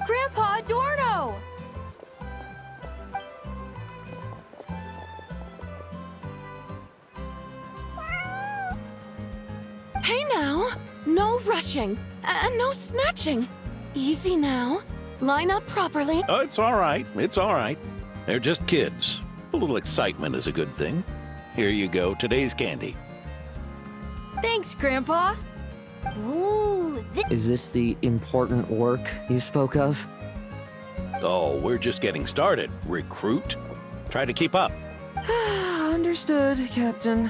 Grandpa Adorno! Hey now! No rushing, and no snatching. Easy now. Line up properly. Oh, it's all right. It's all right. They're just kids. A little excitement is a good thing. Here you go, today's candy. Thanks, Grandpa. Ooh, Is this the important work you spoke of? Oh, we're just getting started. Recruit. Try to keep up. Understood, Captain.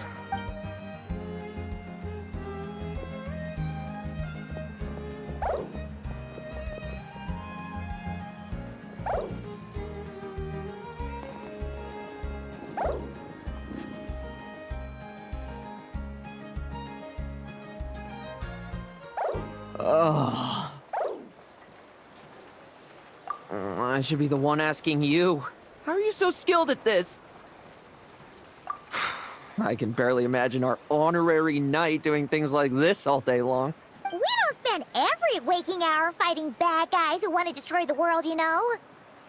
Oh. I should be the one asking you. How are you so skilled at this? I can barely imagine our honorary knight doing things like this all day long. we don't spend every waking hour fighting bad guys who want to destroy the world, you know.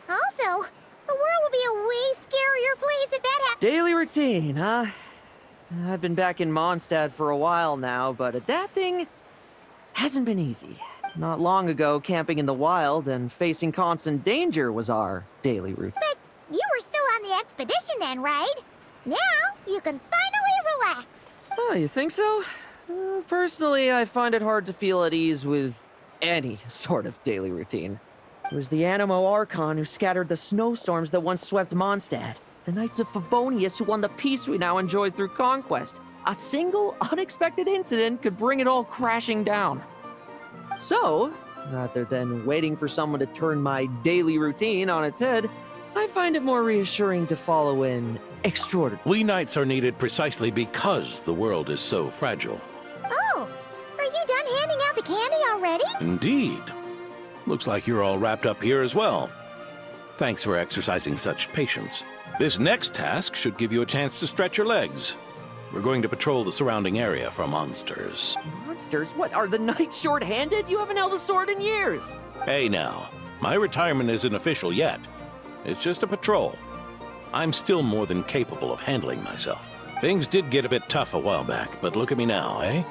Also, the world would be a way scarier place if that happened. Daily routine, huh? I've been back in Mondstadt for a while now, but adapting hasn't been easy. Not long ago, camping in the wild and facing constant danger was our daily routine. But you were still on the expedition then, right? Now, you can finally relax. Oh, you think so? Personally, I find it hard to feel at ease with any sort of daily routine. It was the Animo Archon who scattered the snowstorms that once swept Mondstadt. The Knights of Favonius who won the peace we now enjoy through conquest. A single, unexpected incident could bring it all crashing down. So, rather than waiting for someone to turn my daily routine on its head, I find it more reassuring to follow an extraordinary. We knights are needed precisely because the world is so fragile. Oh, are you done handing out the candy already? Indeed. Looks like you're all wrapped up here as well. Thanks for exercising such patience. This next task should give you a chance to stretch your legs. We're going to patrol the surrounding area for monsters. Monsters? What, are the knights short-handed? You haven't held a sword in years. Hey now, my retirement isn't official yet. It's just a patrol. I'm still more than capable of handling myself. Things did get a bit tough a while back, but look at me now, eh?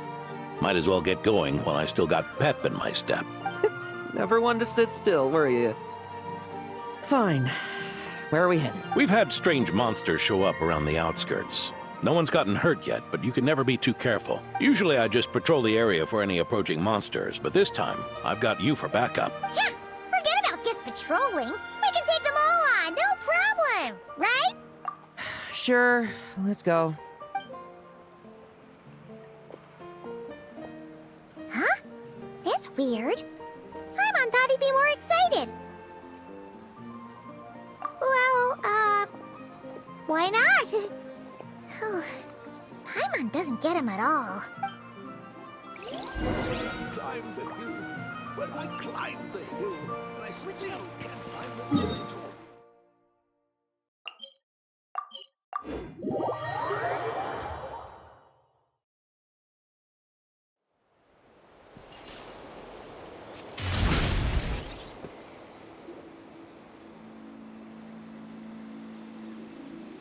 Might as well get going while I still got pep in my step. Never one to sit still, were you? Fine. Where are we headed? We've had strange monsters show up around the outskirts. No one's gotten hurt yet, but you can never be too careful. Usually I just patrol the area for any approaching monsters, but this time, I've got you for backup. Yeah, forget about just patrolling. We can take them all on, no problem, right? Sure, let's go. Huh? That's weird. Paimon thought he'd be more excited. Well, why not? Paimon doesn't get him at all. Climb the hill. Well, I climbed the hill, but I still can't find the skeleton.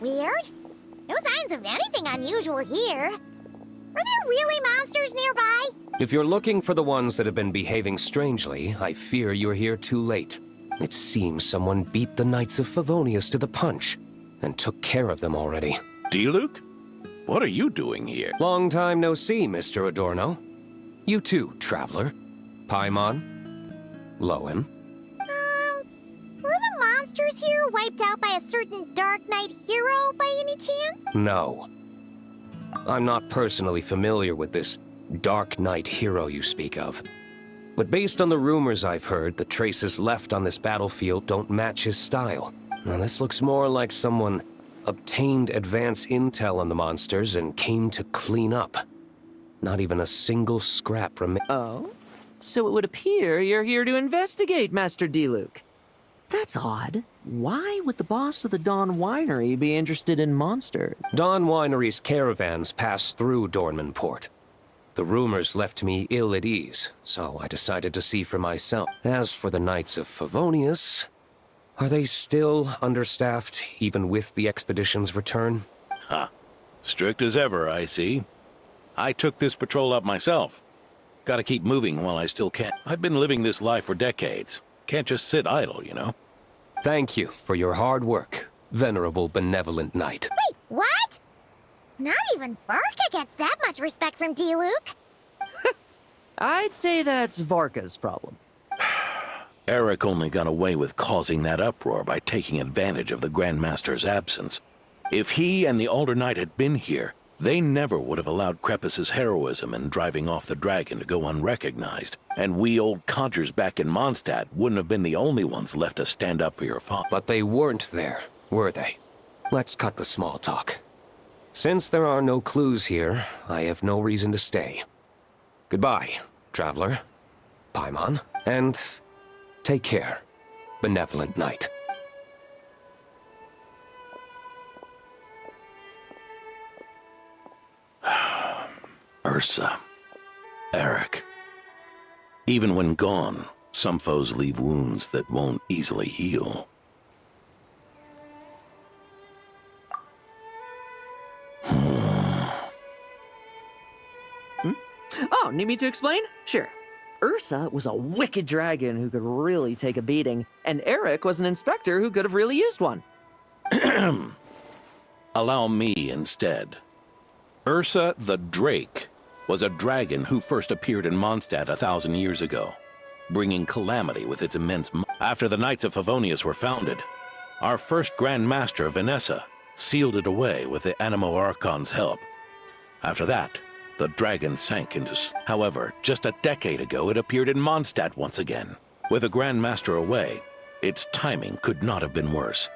Weird? No signs of anything unusual here. Are there really monsters nearby? If you're looking for the ones that have been behaving strangely, I fear you're here too late. It seems someone beat the Knights of Favonius to the punch, and took care of them already. D-Luke? What are you doing here? Long time no see, Mr. Adorno. You too, traveler. Paimon. Lohen. Were the monsters here wiped out by a certain Dark Knight hero by any chance? No. I'm not personally familiar with this Dark Knight hero you speak of. But based on the rumors I've heard, the traces left on this battlefield don't match his style. Now this looks more like someone obtained advance intel on the monsters and came to clean up. Not even a single scrap remains. Oh? So it would appear you're here to investigate, Master D-Luke. That's odd. Why would the boss of the Dawn Winery be interested in monsters? Dawn Winery's caravans pass through Dornman Port. The rumors left me ill at ease, so I decided to see for myself. As for the Knights of Favonius, are they still understaffed, even with the expedition's return? Ha. Strict as ever, I see. I took this patrol up myself. Gotta keep moving while I still can. I've been living this life for decades. Can't just sit idle, you know? Thank you for your hard work, venerable benevolent knight. Wait, what? Not even Varka gets that much respect from D-Luke. I'd say that's Varka's problem. Eric only got away with causing that uproar by taking advantage of the Grandmaster's absence. If he and the Alder Knight had been here, they never would have allowed Krepus's heroism in driving off the dragon to go unrecognized. And we old codgers back in Mondstadt wouldn't have been the only ones left to stand up for your father. But they weren't there, were they? Let's cut the small talk. Since there are no clues here, I have no reason to stay. Goodbye, traveler, Paimon, and take care, benevolent knight. Ursa. Eric. Even when gone, some foes leave wounds that won't easily heal. Oh, need me to explain? Sure. Ursa was a wicked dragon who could really take a beating, and Eric was an inspector who could have really used one. Allow me instead. Ursa the Drake was a dragon who first appeared in Mondstadt 1,000 years ago, bringing calamity with its immense After the Knights of Favonius were founded, our first Grand Master, Vanessa, sealed it away with the Animo Archon's help. After that, the dragon sank into... However, just a decade ago, it appeared in Mondstadt once again. With the Grand Master away, its timing could not have been worse.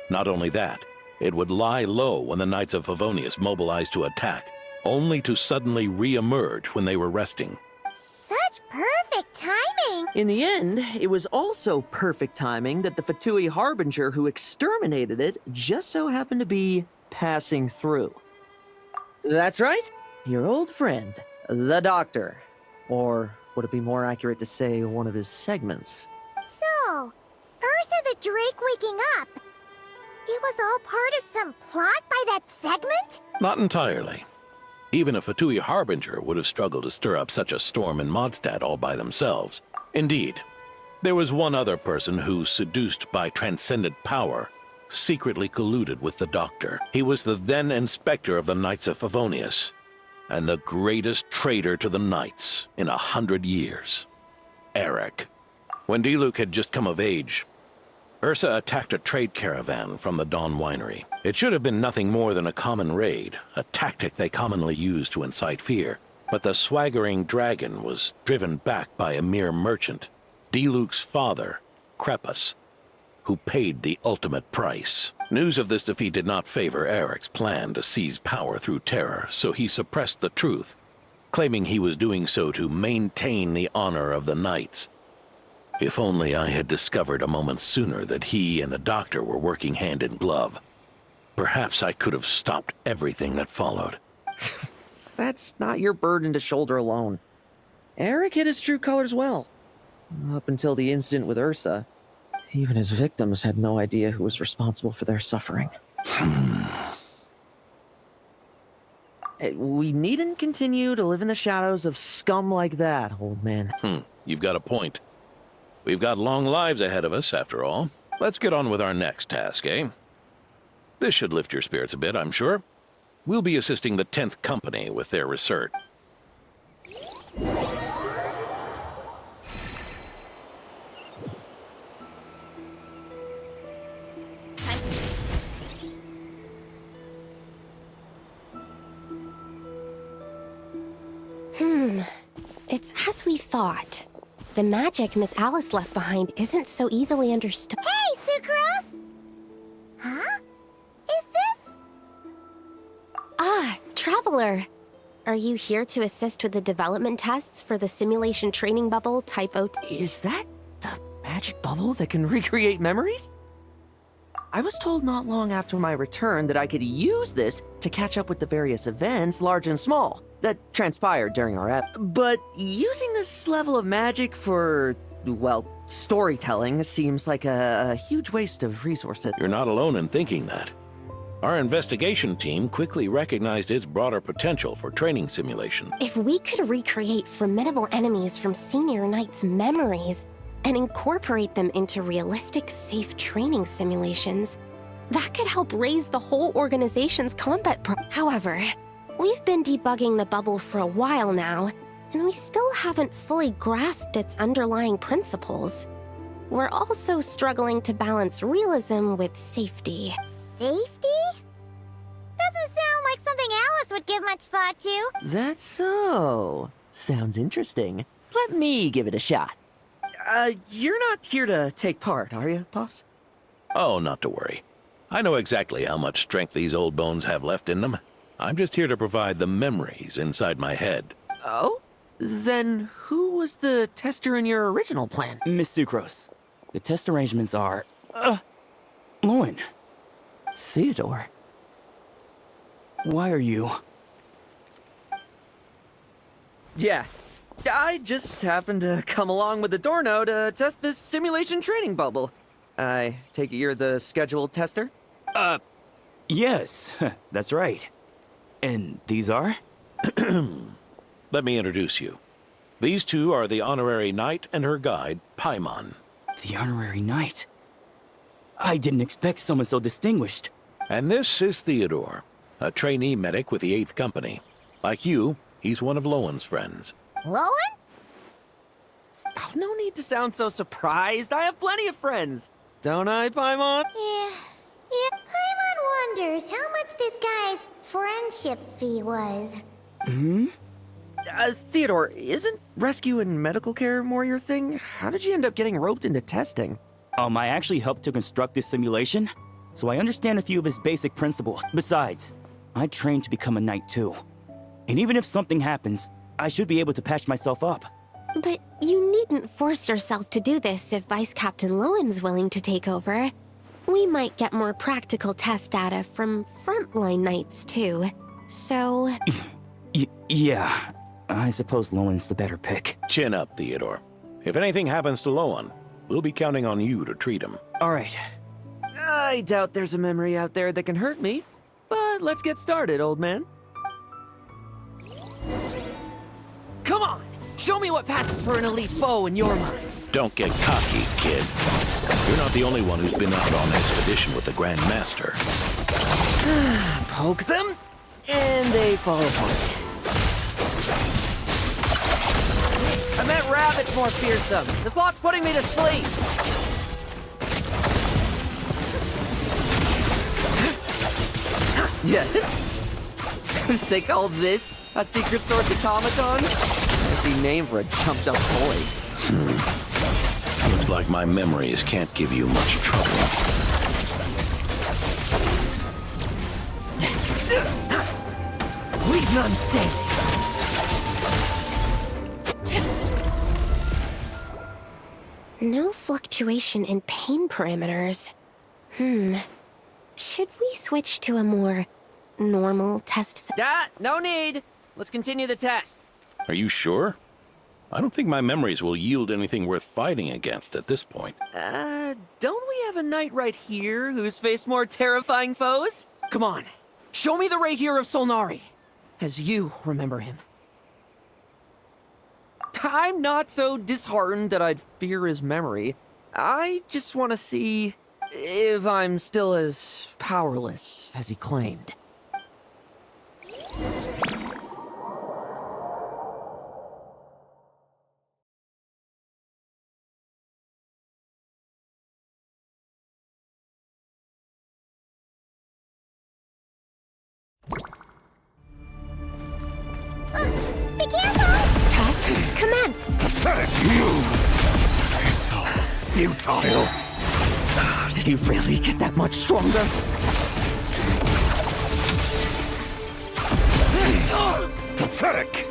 Not only that, it would lie low when the Knights of Favonius mobilized to attack, only to suddenly re-emerge when they were resting. Such perfect timing. In the end, it was also perfect timing that the Fatui Harbinger who exterminated it just so happened to be passing through. That's right, your old friend, the Doctor. Or would it be more accurate to say one of his segments? So, Ursa the Drake waking up. It was all part of some plot by that segment? Not entirely. Even a Fatui Harbinger would have struggled to stir up such a storm in Mondstadt all by themselves. Indeed, there was one other person who, seduced by transcendent power, secretly colluded with the Doctor. He was the then Inspector of the Knights of Favonius, and the greatest traitor to the Knights in 100 years. Eric. When D-Luke had just come of age, Ursa attacked a trade caravan from the Dawn Winery. It should have been nothing more than a common raid, a tactic they commonly use to incite fear. But the swaggering dragon was driven back by a mere merchant, D-Luke's father, Krepus, who paid the ultimate price. News of this defeat did not favor Eric's plan to seize power through terror, so he suppressed the truth, claiming he was doing so to maintain the honor of the Knights. If only I had discovered a moment sooner that he and the Doctor were working hand in glove. Perhaps I could have stopped everything that followed. That's not your burden to shoulder alone. Eric hid his true colors well. Up until the incident with Ursa, even his victims had no idea who was responsible for their suffering. We needn't continue to live in the shadows of scum like that, old man. You've got a point. We've got long lives ahead of us, after all. Let's get on with our next task, eh? This should lift your spirits a bit, I'm sure. We'll be assisting the 10th Company with their research. It's as we thought. The magic Miss Alice left behind isn't so easily understood. Hey, Sucrose! Huh? Is this? Ah, Traveler. Are you here to assist with the development tests for the simulation training bubble Type O? Is that the magic bubble that can recreate memories? I was told not long after my return that I could use this to catch up with the various events, large and small, that transpired during our But using this level of magic for, well, storytelling seems like a huge waste of resources. You're not alone in thinking that. Our investigation team quickly recognized its broader potential for training simulation. If we could recreate formidable enemies from Senior Knight's memories and incorporate them into realistic, safe training simulations, that could help raise the whole organization's combat However, we've been debugging the bubble for a while now, and we still haven't fully grasped its underlying principles. We're also struggling to balance realism with safety. Safety? Doesn't sound like something Alice would give much thought to. That's so. Sounds interesting. Let me give it a shot. You're not here to take part, are you, Pops? Oh, not to worry. I know exactly how much strength these old bones have left in them. I'm just here to provide the memories inside my head. Oh? Then who was the tester in your original plan? Miss Sucrose, the test arrangements are... Lohen, Theodore. why are you... Yeah. I just happened to come along with the Dorno to test this simulation training bubble. I take it you're the scheduled tester? Yes, that's right. And these are? Let me introduce you. These two are the honorary knight and her guide, Paimon. The honorary knight. I didn't expect someone so distinguished. And this is Theodore, a trainee medic with the 8th Company. Like you, he's one of Lowen's friends. Lowen? Oh, no need to sound so surprised. I have plenty of friends. Don't I, Paimon? Yeah, Paimon wonders how much this guy's friendship fee was. Theodore, isn't rescue and medical care more your thing? How did you end up getting roped into testing? I actually helped to construct this simulation, so I understand a few of his basic principles. Besides, I trained to become a knight too. And even if something happens, I should be able to patch myself up. But you needn't force yourself to do this if Vice Captain Lowen's willing to take over. We might get more practical test data from frontline knights too. So... Yeah, I suppose Lowen's the better pick. Chin up, Theodore. If anything happens to Lowen, we'll be counting on you to treat him. All right. I doubt there's a memory out there that can hurt me. But let's get started, old man. Come on! Show me what passes for an elite foe in your mind. Don't get cocky, kid. You're not the only one who's been out on expedition with the Grand Master. Poke them, and they fall apart. I meant rabbits more fearsome. This lot's putting me to sleep. Yeah. They call this a secret sword automaton? Fancy name for a jumped up toy. Looks like my memories can't give you much trouble. Leave none standing. No fluctuation in pain parameters. Should we switch to a more normal test? No need. Let's continue the test. Are you sure? I don't think my memories will yield anything worth fighting against at this point. Don't we have a knight right here who's faced more terrifying foes? Come on, show me the Rahier of Solnari, as you remember him. I'm not so disheartened that I'd fear his memory. I just want to see if I'm still as powerless as he claimed. Be careful! Test commence! Pathetic you! So futile! Did he really get that much stronger? Pathetic!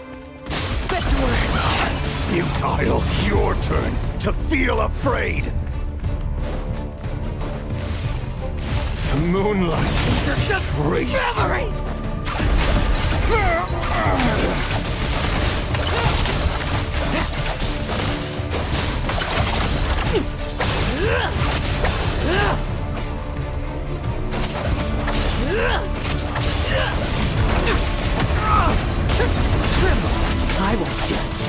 Futile! It's your turn to feel afraid! moonlight. These are just memories! Tremble! I won't judge.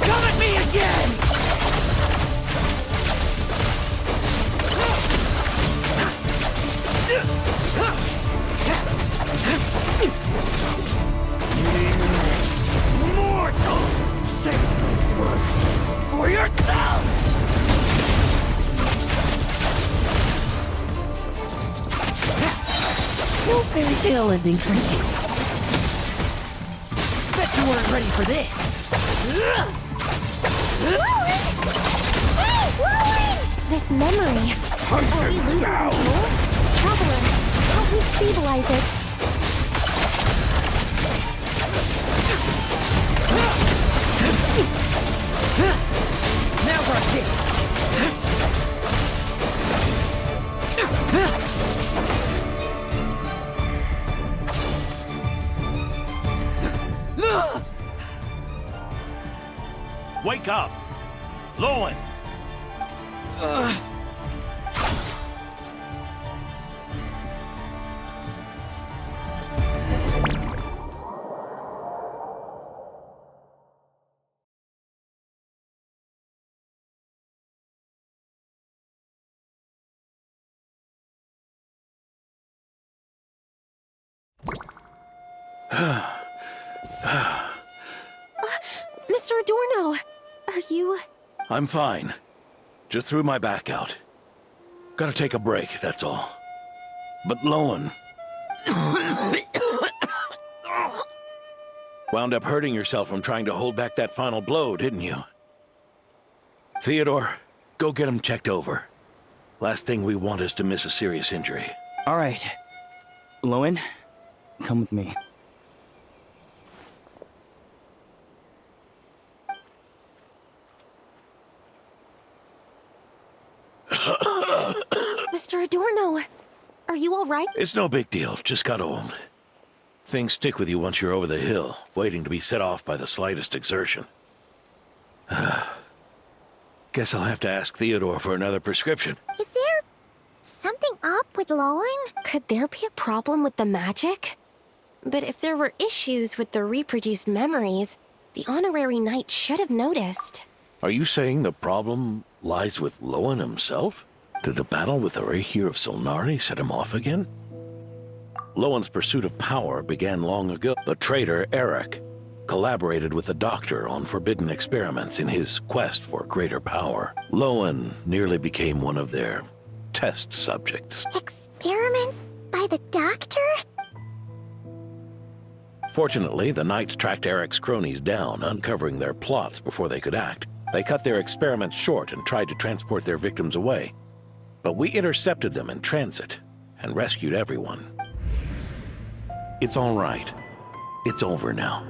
Come at me again! Mortal! Save this one for yourself! No fairy tale ending for you. Bet you weren't ready for this. This memory. Are we losing control? Traveler, help me stabilize it. Now's our chance. Wake up! Lohen! Mr. Adorno, are you... I'm fine. Just threw my back out. Gotta take a break, that's all. But Lohen... wound up hurting yourself from trying to hold back that final blow, didn't you? Theodore, go get him checked over. Last thing we want is to miss a serious injury. All right. Lohen, come with me. Mr. Adorno, are you all right? It's no big deal, just got old. Things stick with you once you're over the hill, waiting to be set off by the slightest exertion. Guess I'll have to ask Theodore for another prescription. Is there something up with Lohen? Could there be a problem with the magic? But if there were issues with the reproduced memories, the honorary knight should have noticed. Are you saying the problem lies with Lohen himself? Did the battle with the Reihir of Solnari set him off again? Lohen's pursuit of power began long ago. The traitor, Eric, collaborated with the Doctor on forbidden experiments in his quest for greater power. Lohen nearly became one of their test subjects. Experiments by the Doctor? Fortunately, the Knights tracked Eric's cronies down, uncovering their plots before they could act. They cut their experiments short and tried to transport their victims away. But we intercepted them in transit and rescued everyone. It's all right. It's over now.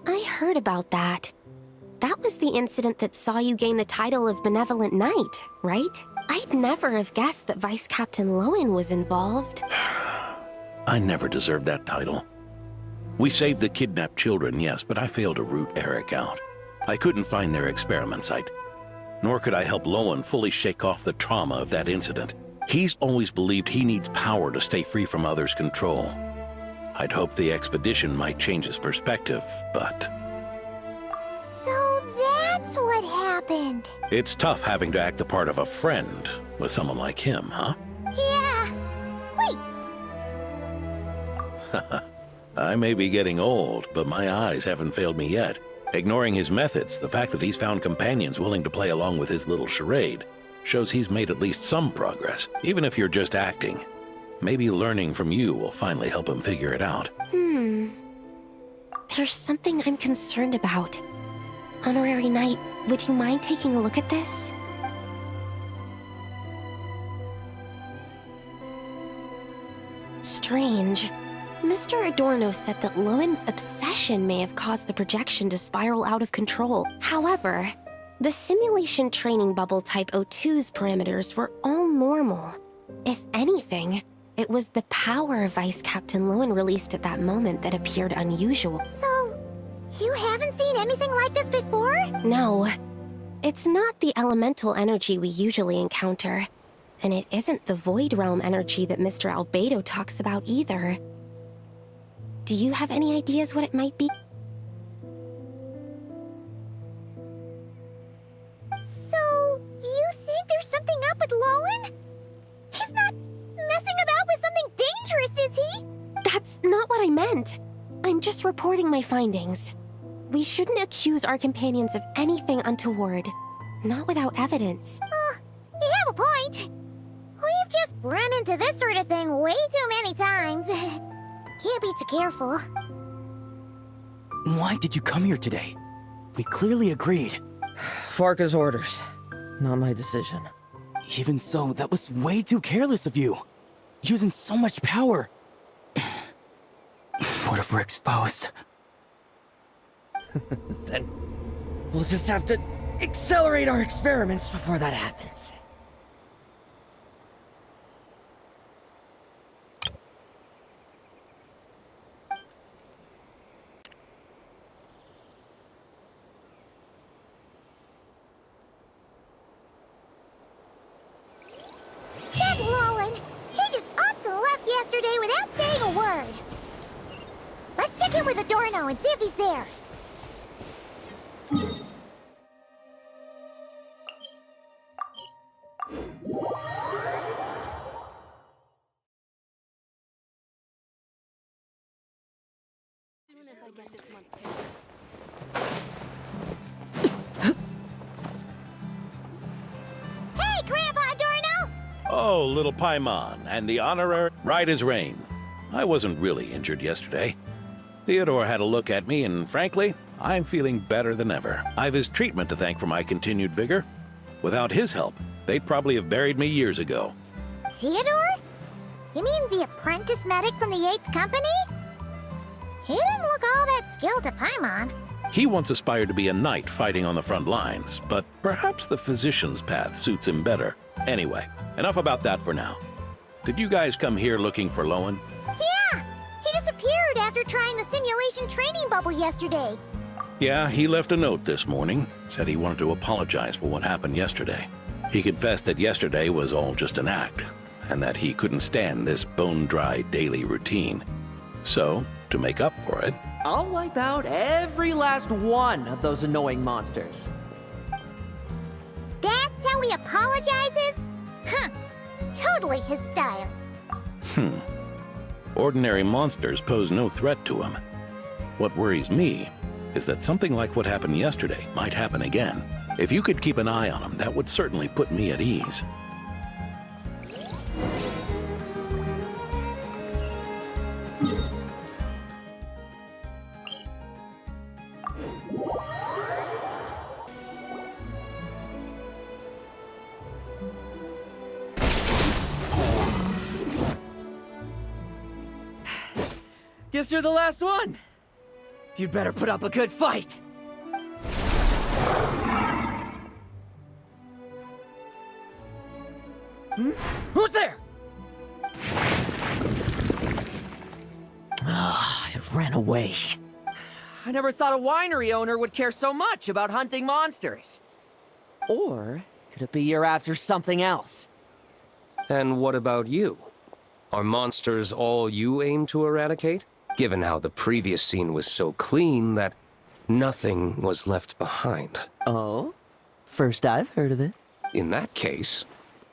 I heard about that. That was the incident that saw you gain the title of Benevolent Knight, right? I'd never have guessed that Vice Captain Lohen was involved. I never deserved that title. We saved the kidnapped children, yes, but I failed to root Eric out. I couldn't find their experiment site, nor could I help Lohen fully shake off the trauma of that incident. He's always believed he needs power to stay free from others' control. I'd hoped the expedition might change his perspective, but... So that's what happened. It's tough having to act the part of a friend with someone like him, huh? Yeah. Wait, I may be getting old, but my eyes haven't failed me yet. Ignoring his methods, the fact that he's found companions willing to play along with his little charade shows he's made at least some progress, even if you're just acting. Maybe learning from you will finally help him figure it out. There's something I'm concerned about. Honorary Knight, would you mind taking a look at this? Strange. Mr. Adorno said that Lowen's obsession may have caused the projection to spiral out of control. However, the simulation training bubble Type O2's parameters were all normal. If anything, it was the power Vice Captain Lowen released at that moment that appeared unusual. So, you haven't seen anything like this before? No, it's not the elemental energy we usually encounter. And it isn't the Void Realm energy that Mr. Albedo talks about either. Do you have any ideas what it might be? So, you think there's something up with Lowen? He's not messing about with something dangerous, is he? That's not what I meant. I'm just reporting my findings. We shouldn't accuse our companions of anything untoward. Not without evidence. You have a point. We've just run into this sort of thing way too many times. Can't be too careful. Why did you come here today? We clearly agreed. Farka's orders. Not my decision. Even so, that was way too careless of you. Using so much power. What if we're exposed? Then we'll just have to accelerate our experiments before that happens. That Lowen, he just upped and left yesterday without saying a word. Let's check in with Adorno and see if he's there. Hey, Grandpa Adorno! Oh, little Paimon, and the honorary right as rain. I wasn't really injured yesterday. Theodore had a look at me, and frankly, I'm feeling better than ever. I've his treatment to thank for my continued vigor. Without his help, they'd probably have buried me years ago. Theodore? You mean the apprentice medic from the 8th Company? He didn't look all that skilled to Paimon. He once aspired to be a knight fighting on the front lines, but perhaps the physician's path suits him better. Anyway, enough about that for now. Did you guys come here looking for Lohen? Yeah! He disappeared after trying the simulation training bubble yesterday. Yeah, he left a note this morning. Said he wanted to apologize for what happened yesterday. He confessed that yesterday was all just an act, and that he couldn't stand this bone-dry daily routine. So, to make up for it, I'll wipe out every last one of those annoying monsters. That's how he apologizes? Huh. Totally his style. ordinary monsters pose no threat to him. What worries me is that something like what happened yesterday might happen again. If you could keep an eye on him, that would certainly put me at ease. Guess you're the last one. You'd better put up a good fight. Who's there? It ran away. I never thought a winery owner would care so much about hunting monsters. Or could it be you're after something else? And what about you? Are monsters all you aim to eradicate? Given how the previous scene was so clean that nothing was left behind. Oh? First I've heard of it. In that case,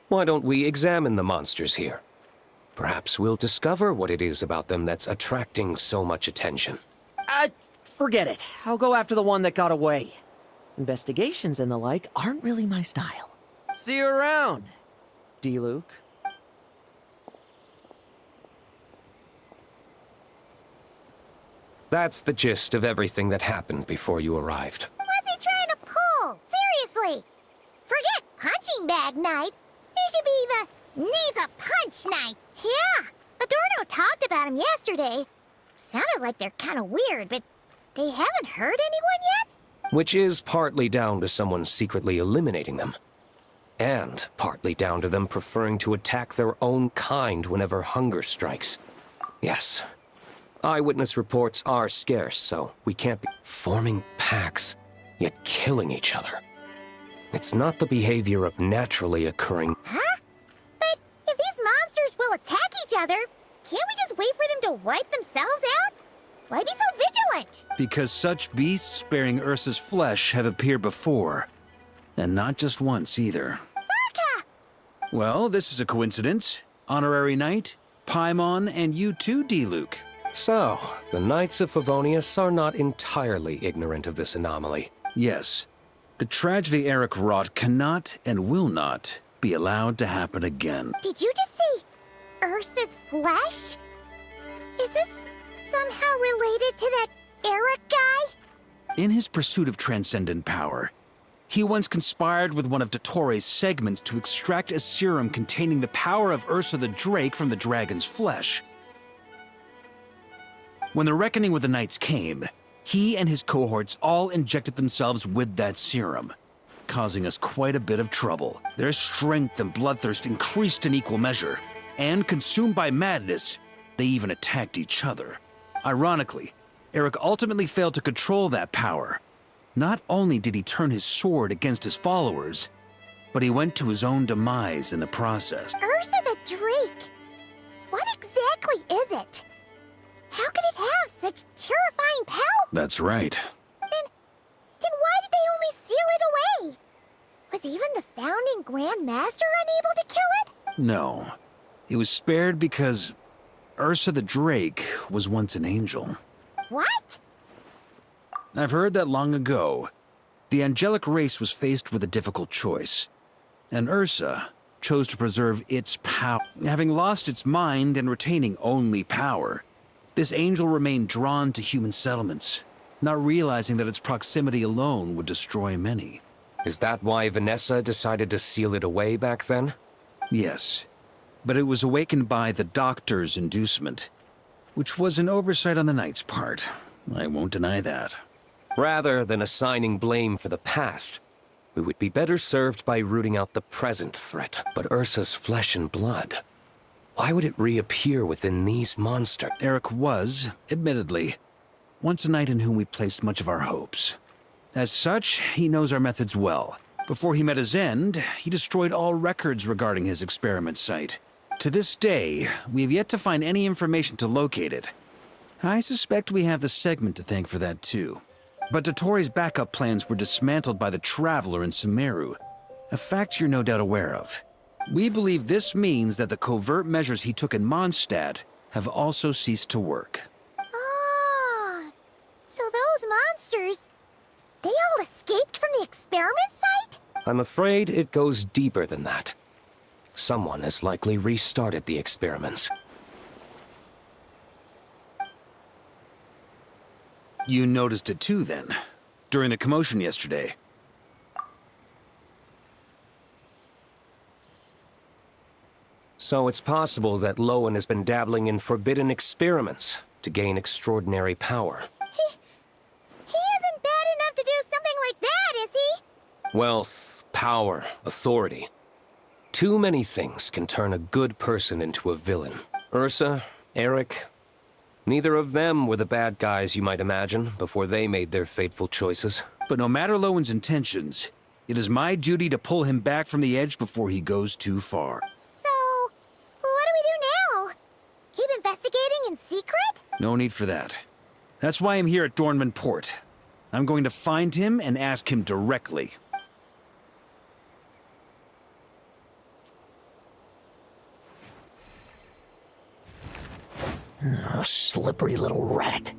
why don't we examine the monsters here? Perhaps we'll discover what it is about them that's attracting so much attention. Forget it. I'll go after the one that got away. Investigations and the like aren't really my style. See you around, D-Luke. That's the gist of everything that happened before you arrived. What's he trying to pull? Seriously! Forget punching bag night. He should be the needs a punch night. Yeah, Adorno talked about him yesterday. sounded like they're kind of weird, but they haven't hurt anyone yet? Which is partly down to someone secretly eliminating them. And partly down to them preferring to attack their own kind whenever hunger strikes. Yes. Eyewitness reports are scarce, so we can't be forming packs, yet killing each other. It's not the behavior of naturally occurring. Huh? But if these monsters will attack each other, can't we just wait for them to wipe themselves out? Why be so vigilant? Because such beasts bearing Ursa's flesh have appeared before. And not just once, either. Varka! Well, this is a coincidence. Honorary Knight, Paimon, and you too, D-Luke. So, the Knights of Favonius are not entirely ignorant of this anomaly. Yes. The tragedy Eric wrought cannot and will not be allowed to happen again. Did you just say Ursa's flesh? Is this somehow related to that Eric guy? In his pursuit of transcendent power, he once conspired with one of Dottoro's segments to extract a serum containing the power of Ursa the Drake from the dragon's flesh. When the reckoning with the Knights came, he and his cohorts all injected themselves with that serum, causing us quite a bit of trouble. Their strength and bloodthirst increased in equal measure, and consumed by madness, they even attacked each other. Ironically, Eric ultimately failed to control that power. Not only did he turn his sword against his followers, but he went to his own demise in the process. Ursa the Drake? What exactly is it? How could it have such terrifying power? That's right. Then why did they only seal it away? Was even the founding Grand Master unable to kill it? No. It was spared because Ursa the Drake was once an angel. What? I've heard that long ago, the angelic race was faced with a difficult choice, and Ursa chose to preserve its power. Having lost its mind and retaining only power, this angel remained drawn to human settlements, not realizing that its proximity alone would destroy many. Is that why Vanessa decided to seal it away back then? Yes, but it was awakened by the Doctor's inducement, which was an oversight on the Knight's part. I won't deny that. Rather than assigning blame for the past, we would be better served by rooting out the present threat. But Ursa's flesh and blood, why would it reappear within these monsters? Eric was, admittedly, once a knight in whom we placed much of our hopes. As such, he knows our methods well. Before he met his end, he destroyed all records regarding his experiment site. To this day, we have yet to find any information to locate it. I suspect we have the segment to thank for that too. But Dottoro's backup plans were dismantled by the Traveler in Sumeru, a fact you're no doubt aware of. We believe this means that the covert measures he took in Mondstadt have also ceased to work. Ah, so those monsters, they all escaped from the experiment site? I'm afraid it goes deeper than that. Someone has likely restarted the experiments. You noticed it too, then, during the commotion yesterday. So it's possible that Lohen has been dabbling in forbidden experiments to gain extraordinary power. He isn't bad enough to do something like that, is he? Wealth, power, authority. Too many things can turn a good person into a villain. Ursa, Eric, neither of them were the bad guys you might imagine before they made their fateful choices. But no matter Lowen's intentions, it is my duty to pull him back from the edge before he goes too far. So, what do we do now? Keep investigating in secret? No need for that. That's why I'm here at Dornman Port. I'm going to find him and ask him directly. Oh, slippery little rat.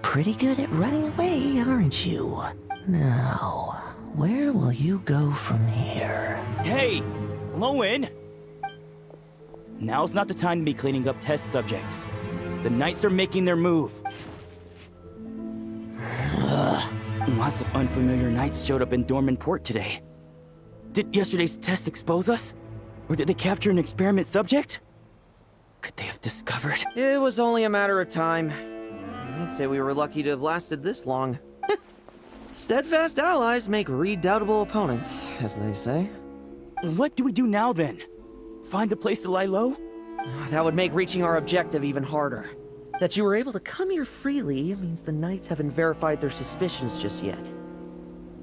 Pretty good at running away, aren't you? Now, where will you go from here? Hey, Lohen! Now's not the time to be cleaning up test subjects. The Knights are making their move. Lots of unfamiliar Knights showed up in Dorman Port today. Did yesterday's test expose us? Or did they capture an experiment subject? Could they have discovered? It was only a matter of time. I'd say we were lucky to have lasted this long. Steadfast allies make redoubtable opponents, as they say. What do we do now then? Find a place to lie low? That would make reaching our objective even harder. That you were able to come here freely means the Knights haven't verified their suspicions just yet.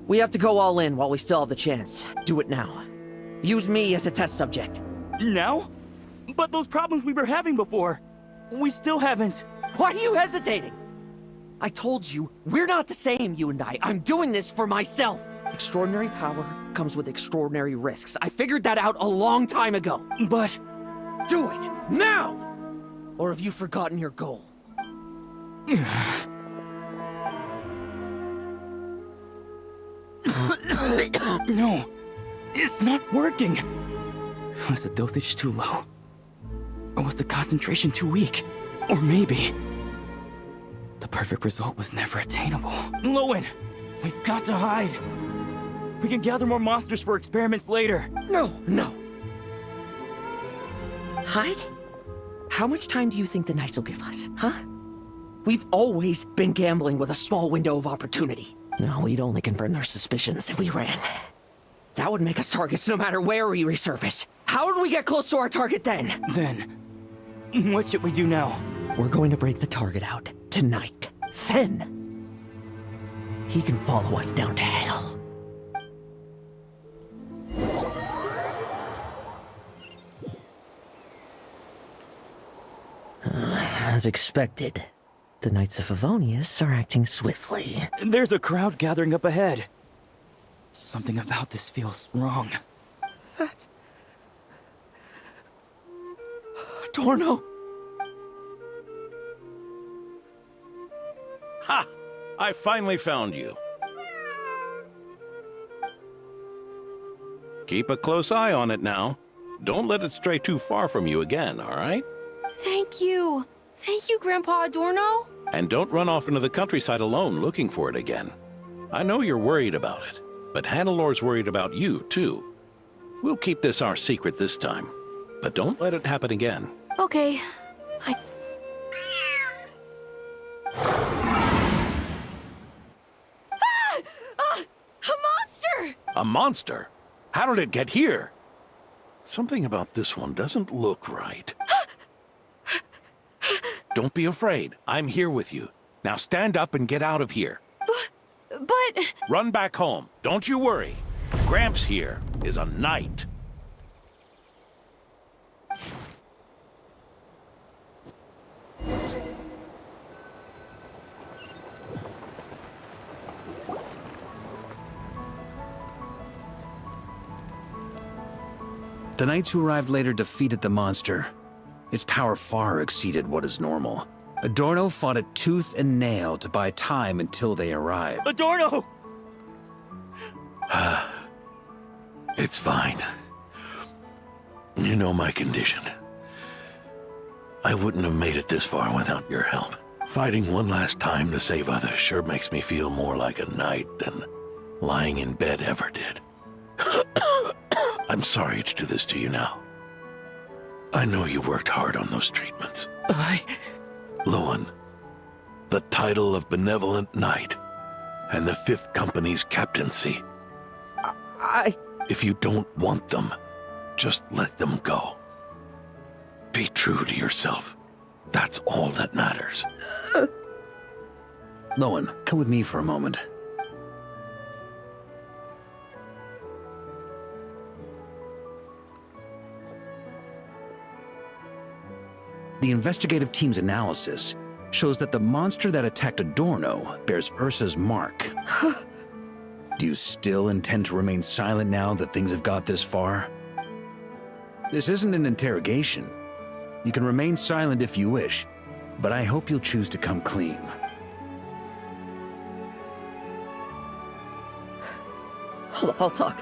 We have to go all in while we still have the chance. Do it now. Use me as a test subject. Now? But those problems we were having before, we still haven't. Why are you hesitating? I told you, we're not the same, you and I. I'm doing this for myself. Extraordinary power comes with extraordinary risks. I figured that out a long time ago. But... Do it, now! Or have you forgotten your goal? No, it's not working. Was the dosage too low? Or was the concentration too weak? Or maybe... the perfect result was never attainable. Lohen, we've got to hide. We can gather more monsters for experiments later. No. Hide? How much time do you think the Knights will give us, huh? We've always been gambling with a small window of opportunity. No, we'd only confirm their suspicions if we ran. That would make us targets no matter where we resurface. How would we get close to our target then? Then, what should we do now? We're going to break the target out tonight. Then, he can follow us down to hell. As expected, the Knights of Favonius are acting swiftly. There's a crowd gathering up ahead. Something about this feels wrong. That's... Torno! Ha! I finally found you. Keep a close eye on it now. Don't let it stray too far from you again, all right? Thank you. Thank you, Grandpa Adorno. And don't run off into the countryside alone looking for it again. I know you're worried about it, but Hannelor's worried about you, too. We'll keep this our secret this time, but don't let it happen again. Okay. A monster! A monster? How did it get here? Something about this one doesn't look right. Don't be afraid. I'm here with you. Now stand up and get out of here. But... Run back home. Don't you worry. Gramps here is a knight. The knights who arrived later defeated the monster. Its power far exceeded what is normal. Adorno fought it tooth and nail to buy time until they arrived. Adorno! It's fine. You know my condition. I wouldn't have made it this far without your help. Fighting one last time to save others sure makes me feel more like a knight than lying in bed ever did. I'm sorry to do this to you now. I know you worked hard on those treatments. Lohen, the title of Benevolent Knight and the 5th Company's captaincy. If you don't want them, just let them go. Be true to yourself. That's all that matters. Lohen, come with me for a moment. The investigative team's analysis shows that the monster that attacked Adorno bears Ursa's mark. Do you still intend to remain silent now that things have got this far? This isn't an interrogation. You can remain silent if you wish, but I hope you'll choose to come clean. I'll talk.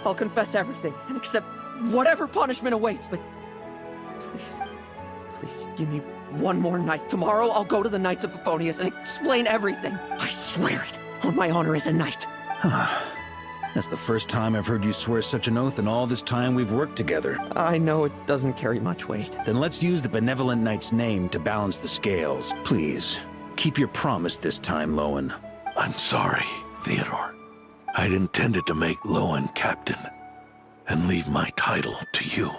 I'll confess everything and accept whatever punishment awaits, but please give me one more night. Tomorrow I'll go to the Knights of Favonius and explain everything. I swear it, on my honor as a knight. That's the first time I've heard you swear such an oath in all this time we've worked together. I know it doesn't carry much weight. Then let's use the Benevolent Knight's name to balance the scales. Please, Keep your promise this time, Lohen. I'm sorry, Theodore. I'd intended to make Lohen captain and leave my title to you.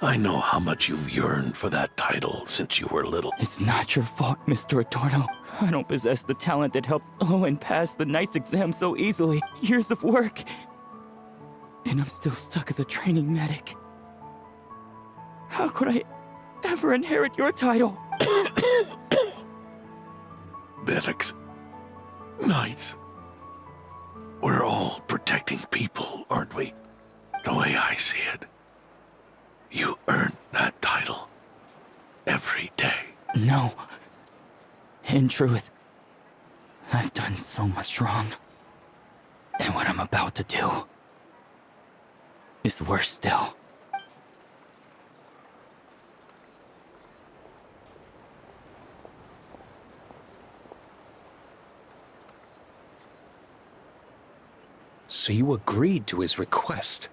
I know how much you've yearned for that title since you were little. It's not your fault, Mr. Adorno. I don't possess the talent that helped Owen pass the knight's exam so easily. Years of work. And I'm still stuck as a training medic. How could I ever inherit your title? Medics, knights, we're all protecting people, aren't we? The way I see it, you earn that title every day. No. In truth, I've done so much wrong. And what I'm about to do is worse still. So you agreed to his request?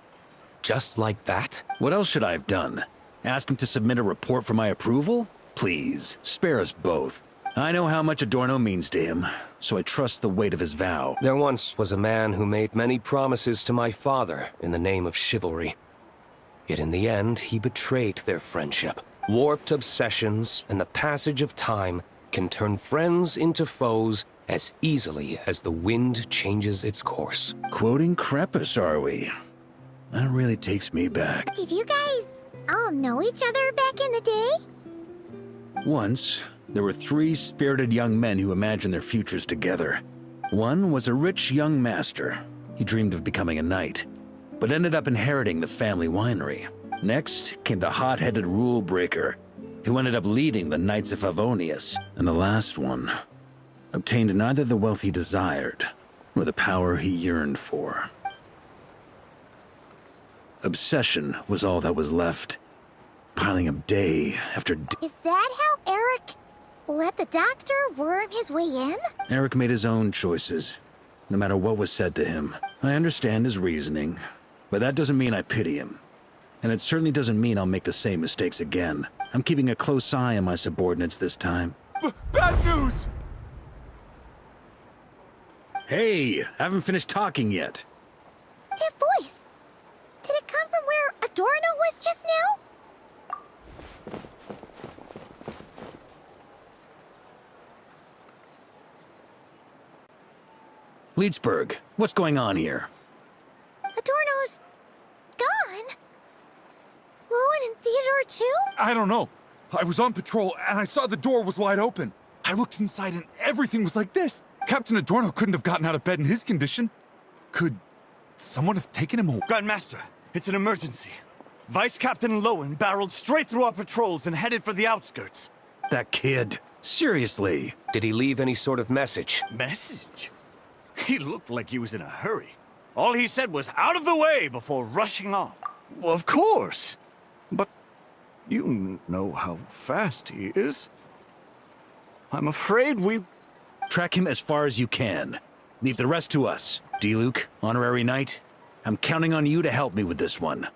Just like that? What else should I have done? Ask him to submit a report for my approval? Please, spare us both. I know how much Adorno means to him, so I trust the weight of his vow. There once was a man who made many promises to my father in the name of chivalry. Yet in the end, he betrayed their friendship. Warped obsessions and the passage of time can turn friends into foes as easily as the wind changes its course. Quoting Crepus, are we? That really takes me back. Did you guys all know each other back in the day? Once, there were 3 spirited young men who imagined their futures together. One was a rich young master. He dreamed of becoming a knight, but ended up inheriting the family winery. Next came the hot-headed rule breaker, who ended up leading the Knights of Favonius. And the last one obtained neither the wealth he desired, nor the power he yearned for. Obsession was all that was left, piling up day after day. Is that how Eric let the doctor worm his way in? Eric made his own choices, no matter what was said to him. I understand his reasoning, but that doesn't mean I pity him. And it certainly doesn't mean I'll make the same mistakes again. I'm keeping a close eye on my subordinates this time. Bad news! Hey, haven't finished talking yet. That voice! Did it come from where Adorno was just now? Leedsburg, what's going on here? Adorno's gone? Lohen and Theodore too? I don't know. I was on patrol and I saw the door was wide open. I looked inside and everything was like this. Captain Adorno couldn't have gotten out of bed in his condition. Could someone have taken him away? Grandmaster, it's an emergency. Vice Captain Lohen barreled straight through our patrols and headed for the outskirts. That kid. Seriously. Did he leave any sort of message? Message? He looked like he was in a hurry. All he said was out of the way before rushing off. Well, of course. But you know how fast he is. I'm afraid we... Track him as far as you can. Leave the rest to us. D. Luke, honorary knight, I'm counting on you to help me with this one.